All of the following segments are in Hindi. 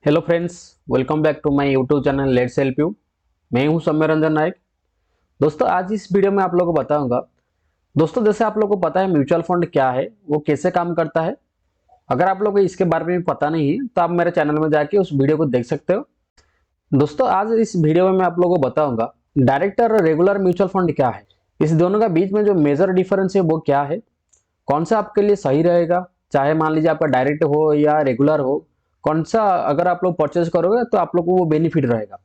Hello friends, welcome back to my YouTube channel let's help you. मैं हूं सौम्य रंजन नायक। दोस्तों, आज इस वीडियो में आप लोगों को बताऊंगा। दोस्तों, जैसे आप लोगों को पता है म्यूचुअल फंड क्या है, वो कैसे काम करता है। अगर आप लोगों को इसके बारे में पता नहीं है तो आप मेरे चैनल में जाके उस वीडियो को देख सकते हो। दोस्तों, आज इस वीडियो में मैं आप लोगों को बताऊंगा डायरेक्ट और रेगुलर म्यूचुअल फंड क्या है, इस दोनों का बीच में जो मेजर डिफरेंस है वो क्या है, कौन सा आपके लिए सही रहेगा, चाहे मान लीजिए आपका डायरेक्ट हो या रेगुलर हो, कौन सा अगर आप लोग परचेज करोगे तो आप लोग को वो बेनिफिट रहेगा।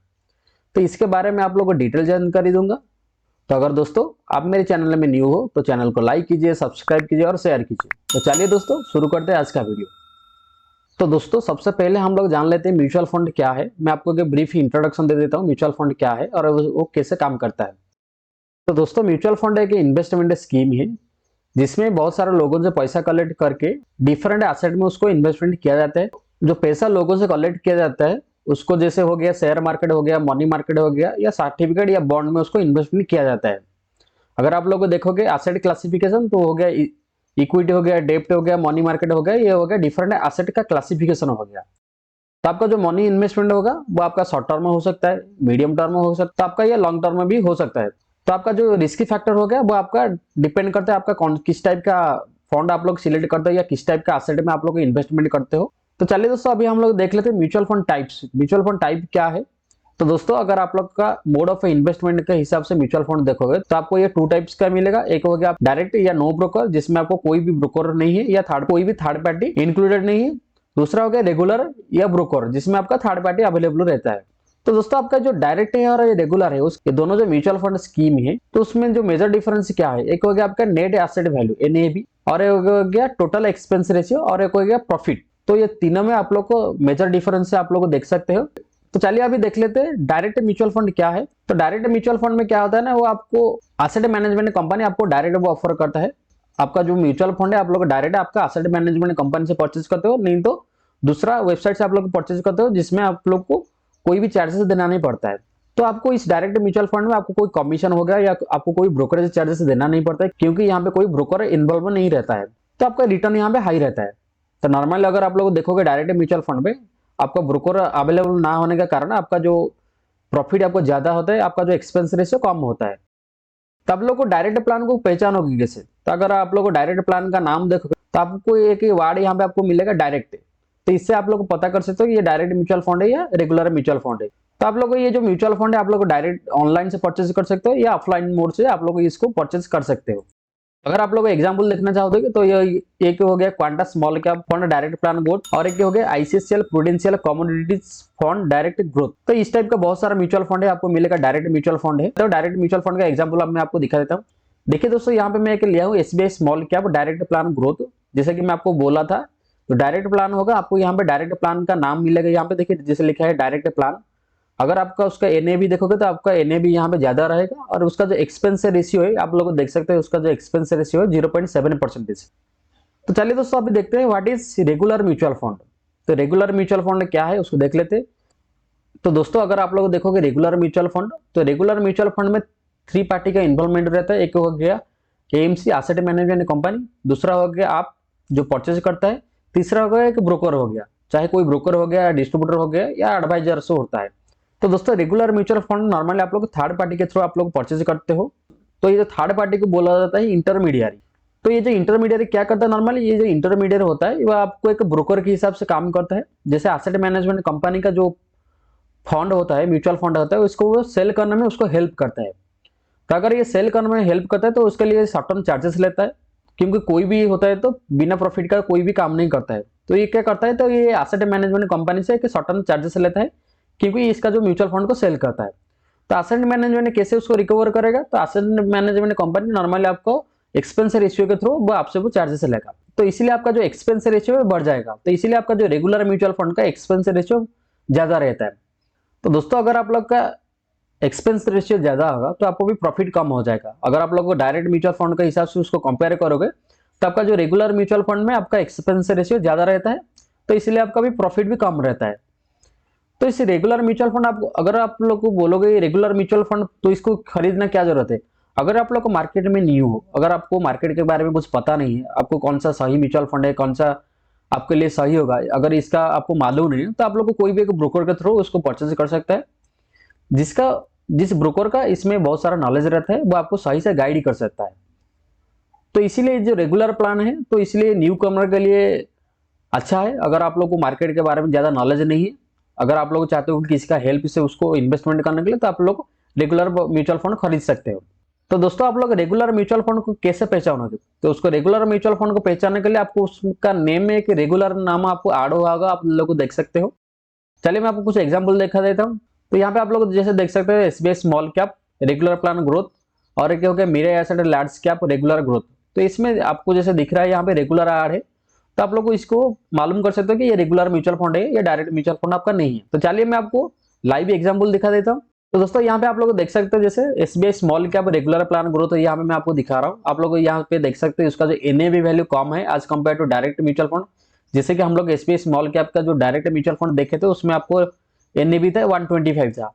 तो इसके बारे में आप लोग को डिटेल जानकारी दूंगा। तो अगर दोस्तों आप मेरे चैनल में न्यू हो तो चैनल को लाइक कीजिए, सब्सक्राइब कीजिए और शेयर कीजिए। तो चलिए दोस्तों, शुरू करते हैं आज का वीडियो। तो दोस्तों, सबसे पहले हम लोग जान लेते हैं म्यूचुअल फंड क्या है। मैं आपको एक ब्रीफ इंट्रोडक्शन दे देता हूँ म्यूचुअल फंड क्या है और वो कैसे काम करता है। तो दोस्तों, म्यूचुअल फंड एक इन्वेस्टमेंट स्कीम है जिसमें बहुत सारे लोगों से पैसा कलेक्ट करके डिफरेंट एसेट में उसको इन्वेस्टमेंट किया जाता है। जो पैसा लोगों से कलेक्ट किया जाता है उसको जैसे हो गया शेयर मार्केट हो गया, मनी मार्केट हो गया या सर्टिफिकेट या बॉन्ड में उसको इन्वेस्टमेंट किया जाता है। अगर आप लोग देखोगे एसेट क्लासिफिकेशन तो हो गया इक्विटी हो गया, डेब्ट हो गया, मनी मार्केट हो गया, ये हो गया डिफरेंट एसेट का क्लासिफिकेशन हो गया। तो आपका जो मनी इन्वेस्टमेंट होगा वो आपका शॉर्ट टर्म में हो सकता है, मीडियम टर्म में हो सकता है, आपका ये लॉन्ग टर्म में भी हो सकता है। तो आपका जो रिस्की फैक्टर हो गया वो आपका डिपेंड करता है आपका किस टाइप का फंड आप लोग सिलेक्ट करते हो या किस टाइप का एसेट में आप लोग इन्वेस्टमेंट करते हो। तो चलिए दोस्तों, अभी हम लोग देख लेते हैं mutual fund types. Mutual fund type क्या है। तो दोस्तों, अगर आप लोग का मोड ऑफ इन्वेस्टमेंट के हिसाब से म्यूचुअल फंड देखोगे तो आपको ये टू टाइप्स का मिलेगा। एक हो गया डायरेक्ट या नो ब्रोकर, जिसमें आपको कोई भी ब्रोकर नहीं है या कोई भी थर्ड पार्टी इंक्लूडेड नहीं है। दूसरा हो गया रेगुलर या ब्रोकर, जिसमें आपका थर्ड पार्टी अवेलेबल रहता है। तो दोस्तों, आपका जो डायरेक्ट है और ये रेगुलर है, उसके दोनों जो म्यूचुअल फंड स्कीम है तो उसमें जो मेजर डिफरेंस क्या है, एक हो गया आपका नेट एसेट वैल्यू NAV, और एक हो गया टोटल एक्सपेंस रेशियो, और एक हो गया प्रॉफिट। तो ये तीनों में आप लोग को मेजर डिफरेंस आप लोग को देख सकते हो। तो चलिए अभी देख लेते हैं डायरेक्ट म्यूचुअल फंड क्या है। तो डायरेक्ट म्यूचुअल फंड में क्या होता है ना, वो आपको एसेट मैनेजमेंट कंपनी आपको डायरेक्ट वो ऑफर करता है। आपका जो म्यूचुअल फंड है आप लोग डायरेक्ट आपका एसेट मैनेजमेंट कंपनी से परचेज करते हो, नहीं तो दूसरा वेबसाइट से आप लोग परचेज करते हो जिसमें आप लोग को कोई भी चार्जेस देना नहीं पड़ता है। तो आपको इस डायरेक्ट म्यूचुअल फंड में आपको कोई कमीशन हो गया या आपको कोई ब्रोकरेज चार्जेस देना नहीं पड़ता है, क्योंकि यहाँ पे कोई ब्रोकर इन्वॉल्व नहीं रहता है। तो आपका रिटर्न यहाँ पे हाई रहता है। तो नॉर्मली अगर आप लोग देखोगे डायरेक्ट म्यूचुअल फंड में आपका ब्रोकर अवेलेबल ना होने के कारण आपका जो प्रॉफिट आपको ज्यादा होता है, आपका जो एक्सपेंस रेशियो कम होता है। तो आप लोग को डायरेक्ट प्लान को पहचानोगे कैसे। तो अगर आप लोग को डायरेक्ट प्लान का नाम देखोगे तो आपको एक वर्ड यहाँ पे आपको मिलेगा डायरेक्ट। तो इससे आप लोग को पता कर सकते हो कि ये डायरेक्ट म्यूचुअल फंड है या रेगुलर म्यूचुअल फंड है। तो आप लोग को ये जो म्यूचुअल फंड है आप लोग को डायरेक्ट ऑनलाइन से परचेज कर सकते हो या ऑफलाइन मोड से आप लोग इसको परचेज कर सकते हो। अगर आप लोग एग्जांपल देखना चाहोगे तो ये एक हो गया quanta small cap fund direct plan growth, और एक हो गया ICICI prudential commodities fund direct growth. तो इस टाइप का बहुत सारा म्यूचुअल फंड है आपको मिलेगा डायरेक्ट म्यूचुअल फंड है। तो डायरेक्ट म्यूचुअल फंड का एग्जांपल मैं आपको दिखा देता हूँ। देखिए दोस्तों, यहाँ पे मैं एक लिया हूँ SBI small cap direct plan growth. जैसे कि मैं आपको बोला था, तो डायरेक्ट प्लान होगा, आपको यहाँ पे डायरेक्ट प्लान का नाम मिलेगा। यहाँ पे देखिए जैसे लिखा है डायरेक्ट प्लान। अगर आपका उसका NAV देखोगे तो आपका NAV यहाँ पे ज्यादा रहेगा, और उसका जो एक्सपेंस रेशियो है आप लोग देख सकते हैं, उसका जो एक्सपेंस रेशियो है 0.7%। तो चलिए दोस्तों, अभी देखते हैं what is regular mutual fund. तो रेगुलर म्यूचुअल फंड क्या है उसको देख लेते हैं। तो दोस्तों, अगर आप लोग देखोगे रेगुलर म्यूचुअल फंड, तो रेगुलर म्यूचुअल फंड में थ्री पार्टी का इन्वॉल्वमेंट रहता है। एक हो गया AMC एसेट मैनेजमेंट कंपनी, दूसरा हो गया आप जो परचेज करता है, तीसरा हो गया एक ब्रोकर हो गया, चाहे कोई ब्रोकर हो गया, डिस्ट्रीब्यूटर हो गया या एडवाइजर से होता है। तो दोस्तों, रेगुलर म्यूचुअल फंड नॉर्मली आप लोग थर्ड पार्टी के थ्रू आप लोग परचेज करते हो। तो ये जो थर्ड पार्टी को बोला जाता है इंटरमीडियरी। तो ये जो इंटरमीडियरी क्या करता है, नॉर्मली ये जो इंटरमीडियरी होता है वो आपको एक ब्रोकर के हिसाब से काम करता है। जैसे एसेट मैनेजमेंट कंपनी का जो फंड होता है, म्यूचुअल फंड होता है, उसको वो सेल करने में उसको हेल्प करता है। तो अगर ये सेल करने में हेल्प करता है तो उसके लिए शॉर्ट टर्म चार्जेस लेता है, क्योंकि कोई भी होता है तो बिना प्रॉफिट का कोई भी काम नहीं करता है। तो ये क्या करता है, तो ये एसेट मैनेजमेंट कंपनी से एक शॉर्ट टर्म चार्जेस लेता है, क्योंकि इसका जो म्यूचुअल फंड को सेल करता है। तो एसेट मैनेजमेंट कैसे उसको रिकवर करेगा, तो एसेट मैनेजमेंट कंपनी नॉर्मली आपको एक्सपेंस रेशियो के थ्रू वो आपसे वो चार्जेस लेगा। तो इसीलिए आपका जो एक्सपेंस रेशियो है बढ़ जाएगा। तो इसीलिए आपका जो रेगुलर म्यूचुअल फंड का एक्सपेंस रेशियो ज्यादा रहता है। तो दोस्तों, अगर आप लोग का एक्सपेंस रेशियो ज्यादा होगा तो आपको भी प्रॉफिट कम हो जाएगा। अगर आप लोग को डायरेक्ट म्यूचुअल फंड के हिसाब से उसको कंपेयर करोगे तो आपका जो रेगुलर म्यूचुअल फंड में आपका एक्सपेंस रेशियो ज्यादा रहता है, तो इसलिए आपका भी प्रॉफिट भी कम रहता है। तो इस रेगुलर म्यूचुअल फंड आपको, अगर आप लोग को बोलोगे रेगुलर म्यूचुअल फंड तो इसको खरीदना क्या जरूरत है। अगर आप लोग को मार्केट में न्यू हो, अगर आपको मार्केट के बारे में कुछ पता नहीं है, आपको कौन सा सही म्यूचुअल फंड है, कौन सा आपके लिए सही होगा। अगर इसका आपको मालूम नहीं है तो आप लोग को कोई भी एक ब्रोकर के थ्रू उसको परचेज कर सकता है, जिस ब्रोकर का इसमें बहुत सारा नॉलेज रहता है वो आपको सही से गाइड कर सकता है। तो इसीलिए जो रेगुलर प्लान है तो इसलिए न्यू कमर के लिए अच्छा है। अगर आप लोग को मार्केट के बारे में ज़्यादा नॉलेज नहीं है, अगर आप लोग चाहते हो कि किसी का हेल्प से उसको इन्वेस्टमेंट करने के लिए, तो आप लोग रेगुलर म्यूचुअल फंड खरीद सकते हो। तो दोस्तों आप लोग रेगुलर म्यूचुअल फंड को कैसे पहचानोगे? तो उसको रेगुलर म्यूचुअल फंड को पहचानने के लिए आपको उसका नेम में एक रेगुलर नाम आपको ऐड होगा, आप लोग को देख सकते हो। चलिए मैं आपको कुछ एग्जाम्पल दिखा देता हूँ। तो यहाँ पे आप लोग जैसे देख सकते हो SBI small cap regular plan growth, और एक हो गया Mirae asset large cap regular growth. तो इसमें आपको जैसे दिख रहा है यहाँ पे रेगुलर ऐड है, तो आप लोग को इसको मालूम कर सकते हो कि ये रेगुलर म्यूचुअल फंड है या डायरेक्ट म्यूचुअल फंड आपका नहीं है। तो चलिए मैं आपको लाइव एग्जांपल दिखा देता हूँ। तो दोस्तों यहाँ पे आप लोग देख सकते हो जैसे SBI small cap regular plan growth है, यहाँ पे मैं आपको दिखा रहा हूँ। आप लोग यहाँ पे देख सकते हो इसका जो एनएवी वैल्यू कम है आज compare to direct mutual fund. जैसे कि हम लोग एसबीआई स्मॉल कैप का जो डायरेक्ट म्यूचुअल फंड देखे थे उसमें आपको एनएवी था 125 था।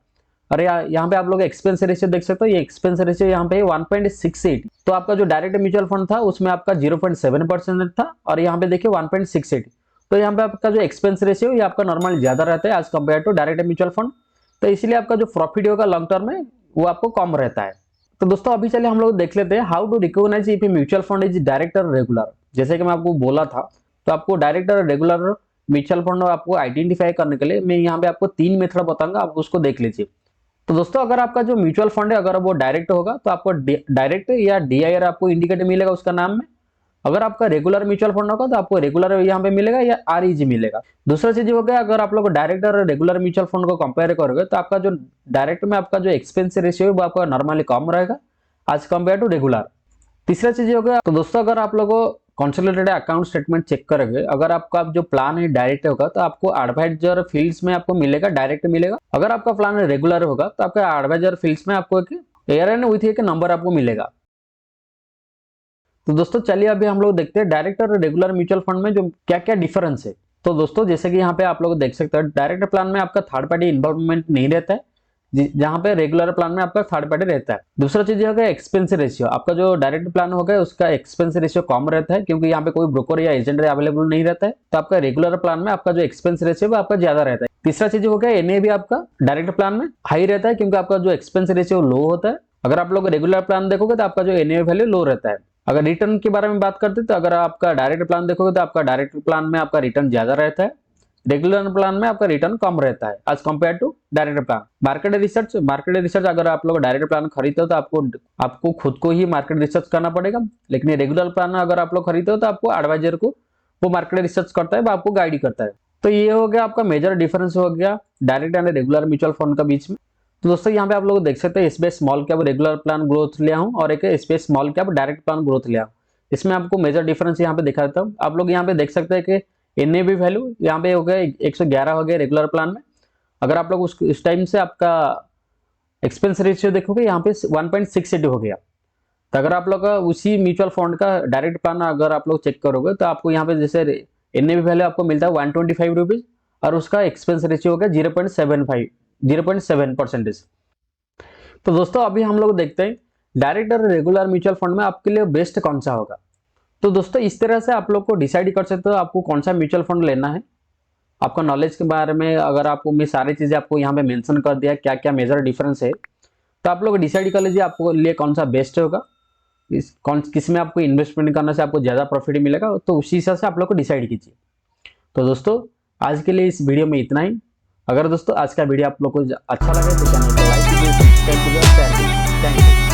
अरे यहाँ पे आप लोग एक्सपेंस रेशियो देख सकते हो, ये एक्सपेंस रेशियो यहाँ पे 1.68। तो आपका जो डायरेक्ट म्यूचुअल फंड था उसमें आपका 0.7% था, और यहाँ पे देखिए 1.68। तो यहाँ पे आपका जो एक्सपेंस रेशियो ये आपका नॉर्मल ज्यादा रहता है as compared to direct mutual fund. तो इसलिए आपका जो प्रॉफिट होगा लॉन्ग टर्म में वो आपको कम रहता है। तो दोस्तों अभी चलिए हम लोग देख लेते हैं how to recognise if mutual fund is direct और रेगुलर। जैसे कि मैं आपको बोला था, तो आपको डायरेक्ट और रेगुलर म्यूचुअल फंड आपको आइडेंटिफाई करने के लिए मैं यहाँ पे आपको 3 मेथड बताऊंगा, आप उसको देख लीजिए। तो दोस्तों अगर आपका जो म्यूचुअल फंड है अगर वो डायरेक्ट होगा तो आपको डायरेक्ट या डीआईआर आपको इंडिकेटर मिलेगा उसका नाम में। अगर आपका रेगुलर म्यूचुअल फंड होगा तो आपको रेगुलर यहाँ पे मिलेगा या आरईजी मिलेगा। दूसरा चीज हो गया, अगर आप लोग डायरेक्ट और रेगुलर म्यूचुअल फंड को कंपेयर करोगे तो आपका जो डायरेक्ट में आपका जो एक्सपेंस रेशियो है वो आपका नॉर्मली कम रहेगा आज कंपेयर टू रेगुलर। तीसरा चीज हो गया, तो दोस्तों अगर आप लोगों कंसोलिडेटेड अकाउंट स्टेटमेंट चेक करेंगे, अगर आपका जो प्लान है डायरेक्ट होगा तो आपको एडवाइजर फील्ड्स में आपको मिलेगा डायरेक्ट मिलेगा। अगर आपका प्लान रेगुलर होगा तो आपका एडवाइजर फील्ड्स में आपको एक एआरएन विथ एक नंबर आपको मिलेगा। तो दोस्तों चलिए अभी हम लोग देखते हैं डायरेक्ट और रेगुलर म्यूचुअल फंड में जो क्या क्या डिफरेंस है। तो दोस्तों जैसे कि यहाँ पे आप लोग देख सकते हैं डायरेक्ट प्लान में आपका थर्ड पार्टी इन्वॉल्वमेंट नहीं रहता है, जहां पे रेगुलर प्लान में आपका थर्ड पार्टी रहता है। दूसरा चीज होगा एक्सपेंस रेशियो, आपका जो डायरेक्ट प्लान होगा उसका एक्सपेंस रेशियो कम रहता है क्योंकि यहाँ पे कोई ब्रोकर या एजेंट अवेलेबल नहीं रहता है। तो आपका रेगुलर प्लान में आपका जो एक्सपेंस रेशियो है आपका ज्यादा रहता है। तीसरा चीज हो गया एनएवी आपका डायरेक्ट प्लान में हाई रहता है क्योंकि आपका जो एक्सपेंस रेशियो लो होता है। अगर आप लोग रेगुलर प्लान देखोगे तो आपका जो एनएवी वैल्यू लो रहता है। अगर रिटर्न के बारे में बात करते हैं तो अगर आपका डायरेक्ट प्लान देखोगे तो आपका डायरेक्ट प्लान में आपका रिटर्न ज्यादा रहता है, रेगुलर प्लान में आपका रिटर्न कम रहता है as compare to direct plan. Market research अगर आप लोग डायरेक्ट प्लान खरीदते हो तो आपको खुद को ही मार्केट रिसर्च करना पड़ेगा, लेकिन रेगुलर प्लान अगर आप लोग खरीदते हो तो आपको एडवाइजर को वो मार्केट रिसर्च करता है, वो आपको गाइड करता है। तो ये हो गया आपका मेजर डिफरेंस हो गया direct and regular mutual fund का बीच में। तो दोस्तों यहाँ पे आप लोग देख सकते हैं SBI small cap regular plan growth लिया हूँ और एक SBI small cap direct plan growth लिया हूँ। इसमें आपको मेजर डिफरेंस यहाँ पे दिखा देता हूँ। आप लोग यहाँ पे देख सकते हैं कि एनएवी वैल्यू यहाँ पे हो गया 111 हो गया रेगुलर प्लान में। अगर आप लोग उस टाइम से आपका एक्सपेंस रेशियो देखोगे यहाँ पे 1.68 हो गया। तो अगर आप लोग उसी म्यूचुअल फंड का डायरेक्ट प्लान अगर आप लोग चेक करोगे तो आपको यहाँ पे जैसे एनएवी वैल्यू आपको मिलता है 125 रुपीज और उसका एक्सपेंस रेशियो हो गया 0.7%। तो दोस्तों अभी हम लोग देखते हैं डायरेक्ट और रेगुलर म्यूचुअल फंड में आपके लिए बेस्ट कौन सा होगा। तो दोस्तों इस तरह से आप लोग को डिसाइड कर सकते हो आपको कौन सा म्यूचुअल फंड लेना है। आपका नॉलेज के बारे में अगर आपको मैं सारी चीजें आपको यहाँ पे मेंशन कर दिया क्या क्या मेजर डिफरेंस है, तो आप लोग डिसाइड कर लीजिए आपको लिए कौन सा बेस्ट होगा, किस में आपको इन्वेस्टमेंट करने से आपको ज्यादा प्रॉफिट मिलेगा, तो उसी हिसाब से आप लोग को डिसाइड कीजिए। तो दोस्तों आज के लिए इस वीडियो में इतना ही। अगर दोस्तों आज का वीडियो आप लोग को अच्छा लगे तो चैनल को लाइक कीजिए, सब्सक्राइब कीजिए, शेयर कीजिए। Thank you.